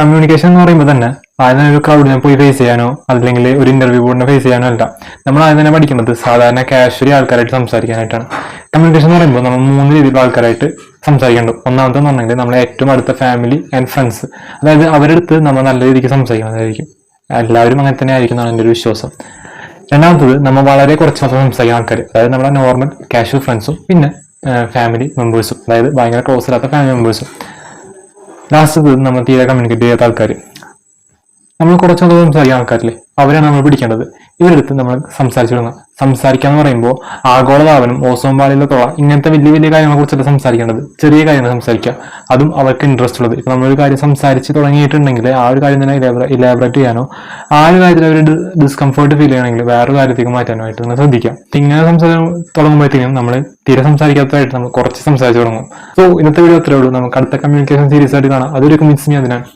Communication എന്ന് പറയുമ്പോൾ തന്നെ ആദ്യം ഒരു ക്രൗഡിനെ പോയി ഫേസ് ചെയ്യാനോ അല്ലെങ്കിൽ ഒരു ഇന്റർവ്യൂ ബോർഡിനെ ഫേസ് ചെയ്യാനോ അല്ല. നമ്മൾ ആദ്യം തന്നെ പഠിക്കുന്നത് സാധാരണ കാഷ്വലി ആൾക്കാരായിട്ട് സംസാരിക്കാനായിട്ടാണ്. കമ്മ്യൂണിക്കേഷൻ എന്ന് പറയുമ്പോൾ നമ്മൾ 3 രീതിയിലുള്ള ആൾക്കാരായിട്ട് സംസാരിക്കേണ്ടത്. ഒന്നാമത്തെ എന്ന് പറഞ്ഞെങ്കിൽ നമ്മളെ ഏറ്റവും അടുത്ത ഫാമിലി ആൻഡ് ഫ്രണ്ട്സ്, അതായത് അവരുടെ അടുത്ത് നമ്മൾ നല്ല രീതിക്ക് സംസാരിക്കുന്നതായിരിക്കും. എല്ലാവരും അങ്ങനെ തന്നെ ആയിരിക്കും എന്നാണ് എൻ്റെ ഒരു വിശ്വാസം. രണ്ടാമത്തത് നമ്മൾ വളരെ കുറച്ച് മാത്രം സംസാരിക്കുന്ന ആൾക്കാർ, അതായത് നമ്മുടെ നോർമൽ കാഷ്വൽ ഫ്രണ്ട്സും പിന്നെ ഫാമിലി മെമ്പേഴ്സും, അതായത് ഭയങ്കര ക്ലോസ് അല്ലാത്ത ഫാമിലി മെമ്പേഴ്സും. ലാസ്റ്റ് നമ്മൾ തീരെ കമ്മ്യൂണിക്കേറ്റ് ചെയ്യാത്ത ആൾക്കാർ, നമ്മൾ കുറച്ചൊന്നും സംസാരിക്കുന്ന ആൾക്കാരില്ലേ, അവരാണ് നമ്മൾ പിടിക്കേണ്ടത്. ഇവരെടുത്ത് നമ്മൾ സംസാരിച്ചു തുടങ്ങാം. സംസാരിക്കാന്ന് പറയുമ്പോൾ ആഗോളതാപനം, ഓസോൺ പാളിയിലെ തുള, ഇങ്ങനത്തെ വലിയ വലിയ കാര്യങ്ങളെ കുറിച്ചല്ല സംസാരിക്കേണ്ടത്. ചെറിയ കാര്യങ്ങൾ സംസാരിക്കുക, അതും അവർക്ക് ഇൻട്രസ്റ്റ് ഉള്ളത്. ഇപ്പൊ നമ്മളൊരു കാര്യം സംസാരിച്ച് തുടങ്ങിയിട്ടുണ്ടെങ്കിൽ ആ ഒരു കാര്യം തന്നെ ഇലാബറേറ്റ് ചെയ്യാനോ ആ ഒരു കാര്യത്തിൽ അവർ ഡിസ്കംഫർട്ട് ഫീൽ ചെയ്യണമെങ്കിൽ വേറൊരു കാര്യത്തേക്ക് മാറ്റാനായിട്ട് നമ്മൾ ശ്രദ്ധിക്കാം. ഇങ്ങനെ സംസാരം തുടങ്ങുമ്പോഴത്തേക്കും നമ്മൾ തീരെ സംസാരിക്കാത്തതായിട്ട് നമ്മൾ കുറച്ച് സംസാരിച്ച് തുടങ്ങും. സോ ഇന്നത്തെ വീഡിയോ അത്രേ ഉള്ളൂ. നമുക്ക് അടുത്ത കമ്മ്യൂണിക്കേഷൻ സീരീസ് ആയിട്ട് കാണാം. അതൊരു മിസ് അതിനാണ്.